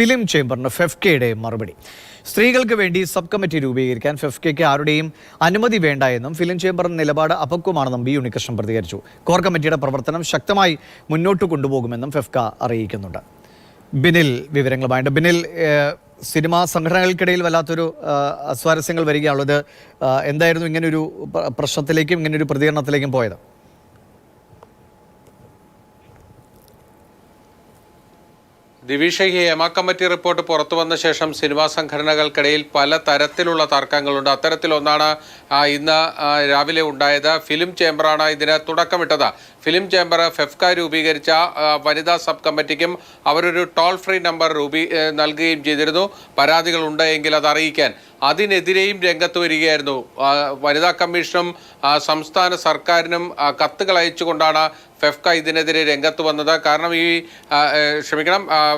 Film ചേംബറിന് ഫെഫ്കയുടെ മറുപടി. സ്ത്രീകൾക്ക് വേണ്ടി സബ് കമ്മിറ്റി രൂപീകരിക്കാൻ ഫെഫ്കയ്ക്ക് ആരുടെയും അനുമതി വേണ്ട എന്നും ഫിലിം ചേംബറിന്റെ നിലപാട് അപക്വമാണെന്നും ബി ഉണ്ണികൃഷ്ണൻ പ്രതികരിച്ചു. കോർ കമ്മിറ്റിയുടെ പ്രവർത്തനം ശക്തമായി മുന്നോട്ട് കൊണ്ടുപോകുമെന്നും ഫെഫ്ക അറിയിക്കുന്നുണ്ട്. ബിനിൽ വിവരങ്ങളുമായിട്ട്. ബിനിൽ, സിനിമാ സംഘടനകൾക്കിടയിൽ വല്ലാത്തൊരു അസ്വാരസ്യങ്ങൾ വരികയാണുള്ളത്. എന്തായിരുന്നു ഇങ്ങനൊരു പ്രശ്നത്തിലേക്കും ഇങ്ങനൊരു പ്രതികരണത്തിലേക്കും പോയത്? ദിവിഷ, ഈ ഹേമ കമ്മിറ്റി റിപ്പോർട്ട് പുറത്തു വന്ന ശേഷം സിനിമാ സംഘടനകൾക്കിടയിൽ പല തരത്തിലുള്ള തർക്കങ്ങളുണ്ട്. അത്തരത്തിലൊന്നാണ് ഇന്ന് രാവിലെ ഉണ്ടായത്. ഫിലിം ചേംബറാണ് ഇതിന് തുടക്കമിട്ടത്. ഫിലിം ചേംബർ ഫെഫ്ക രൂപീകരിച്ച വനിതാ സബ് കമ്മിറ്റിക്കും അവരൊരു ടോൾ ഫ്രീ നമ്പർ നൽകുകയും ചെയ്തിരുന്നു, പരാതികൾ ഉണ്ട് എങ്കിൽ അത് അറിയിക്കാൻ. അതിനെതിരെയും രംഗത്ത് വരികയായിരുന്നു. വനിതാ കമ്മീഷനും സംസ്ഥാന സർക്കാരിനും കത്തുകൾ അയച്ചുകൊണ്ടാണ് ഫെഫ്ക ഇതിനെതിരെ രംഗത്ത് വന്നത്. കാരണം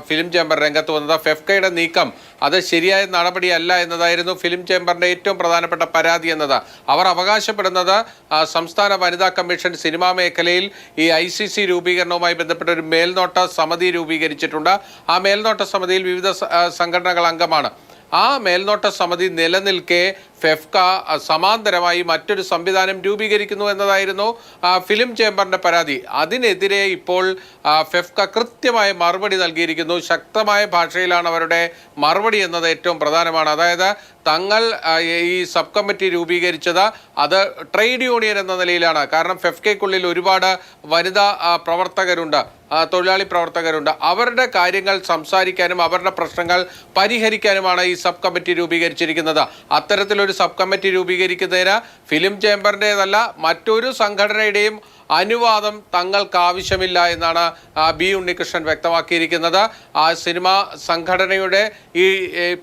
ഫിലിം ചേംബർ രംഗത്ത് വന്നത് ഫെഫ്കയുടെ നീക്കം അത് ശരിയായ നടപടിയല്ല എന്നതായിരുന്നു ഫിലിം ചേംബറിന്റെ ഏറ്റവും പ്രധാനപ്പെട്ട പരാതി എന്നത്. അവർ അവകാശപ്പെടുന്നത് സംസ്ഥാന വനിതാ കമ്മീഷൻ സിനിമാ മേഖലയിൽ ഈ ICC രൂപീകരണവുമായി ബന്ധപ്പെട്ട ഒരു മേൽനോട്ട സമിതി രൂപീകരിച്ചിട്ടുണ്ട്. ആ മേൽനോട്ട സമിതിയിൽ വിവിധ സംഘടനകൾ അംഗമാണ്. ആ മേൽനോട്ട സമിതി നിലനിൽക്കെ ഫെഫ്ക സമാന്തരമായി മറ്റൊരു സംവിധാനം രൂപീകരിക്കുന്നു എന്നതായിരുന്നു ഫിലിം ചേംബറിന്റെ പരാതി. അതിനെതിരെ ഇപ്പോൾ ഫെഫ്ക കൃത്യമായ മറുപടി നൽകിയിരിക്കുന്നു. ശക്തമായ ഭാഷയിലാണ് അവരുടെ മറുപടി എന്നത് ഏറ്റവും പ്രധാനമാണ്. അതായത് തങ്ങൾ ഈ സബ് കമ്മിറ്റി രൂപീകരിച്ചത് അത് ട്രേഡ് യൂണിയൻ എന്ന നിലയിലാണ്. കാരണം ഫെഫ്കയ്ക്കുള്ളിൽ ഒരുപാട് വനിതാ പ്രവർത്തകരുണ്ട്, തൊഴിലാളി പ്രവർത്തകരുണ്ട്. അവരുടെ കാര്യങ്ങൾ സംസാരിക്കാനും അവരുടെ പ്രശ്നങ്ങൾ പരിഹരിക്കാനുമാണ് ഈ സബ് കമ്മിറ്റി രൂപീകരിച്ചിരിക്കുന്നത്. അത്തരത്തിലൊരു സബ് കമ്മിറ്റി രൂപീകരിക്കുന്നതിന് ഫിലിം ചേംബറിൻ്റെതല്ല മറ്റൊരു സംഘടനയുടെയും അനുവാദം തങ്ങൾക്ക് ആവശ്യമില്ല എന്നാണ് ബി ഉണ്ണികൃഷ്ണൻ വ്യക്തമാക്കിയിരിക്കുന്നത്. ആ സിനിമാ സംഘടനയുടെ ഈ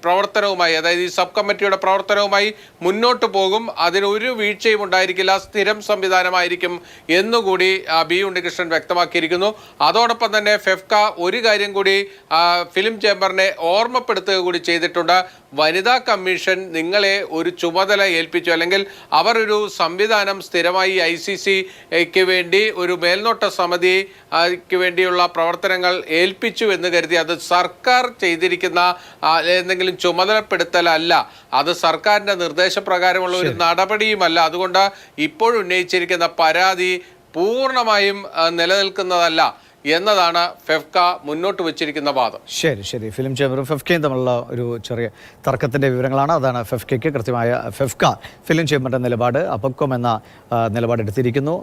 പ്രവർത്തനവുമായി, അതായത് ഈ സബ് കമ്മിറ്റിയുടെ പ്രവർത്തനവുമായി മുന്നോട്ട് പോകും. അതിനൊരു വീഴ്ചയും ഉണ്ടായിരിക്കില്ല, സ്ഥിരം സംവിധാനമായിരിക്കും എന്നുകൂടി ബി ഉണ്ണികൃഷ്ണൻ വ്യക്തമാക്കിയിരിക്കുന്നു. അതോടൊപ്പം തന്നെ ഫെഫ്ക ഒരു കാര്യം കൂടി ഫിലിം ചേംബറിനെ ഓർമ്മപ്പെടുത്തുക കൂടി ചെയ്തിട്ടുണ്ട്. വനിതാ കമ്മീഷൻ നിങ്ങളെ ഒരു ചുമതല ഏൽപ്പിച്ചു, അല്ലെങ്കിൽ അവർ ഒരു സംവിധാനം സ്ഥിരമായി ICCക്ക് വേണ്ടി ഒരു മേൽനോട്ട സമിതിക്ക് വേണ്ടിയുള്ള പ്രവർത്തനങ്ങൾ ഏൽപ്പിച്ചു എന്ന് കരുതി അത് സർക്കാർ ചെയ്തിരിക്കുന്ന എന്തെങ്കിലും ചുമതലപ്പെടുത്തലല്ല, അത് സർക്കാരിൻ്റെ നിർദ്ദേശപ്രകാരമുള്ള ഒരു നടപടിയുമല്ല. അതുകൊണ്ട് ഇപ്പോഴുന്നയിച്ചിരിക്കുന്ന പരാതി പൂർണ്ണമായും നിലനിൽക്കുന്നതല്ല എന്നതാണ് ഫെഫ്ക മുന്നോട്ട് വെച്ചിരിക്കുന്ന വാദം. ശരി. ഫിലിം ചേംബറും ഫെഫ്കയും തമ്മിലുള്ള ഒരു ചെറിയ തർക്കത്തിന്റെ വിവരങ്ങളാണ്. അതാണ് ഫെഫ്കയ്ക്ക് കൃത്യമായ ഫെഫ്ക ഫിലിം ചേംബറിന്റെ നിലപാട് അപക്വം എന്ന നിലപാടെടുത്തിരിക്കുന്നു.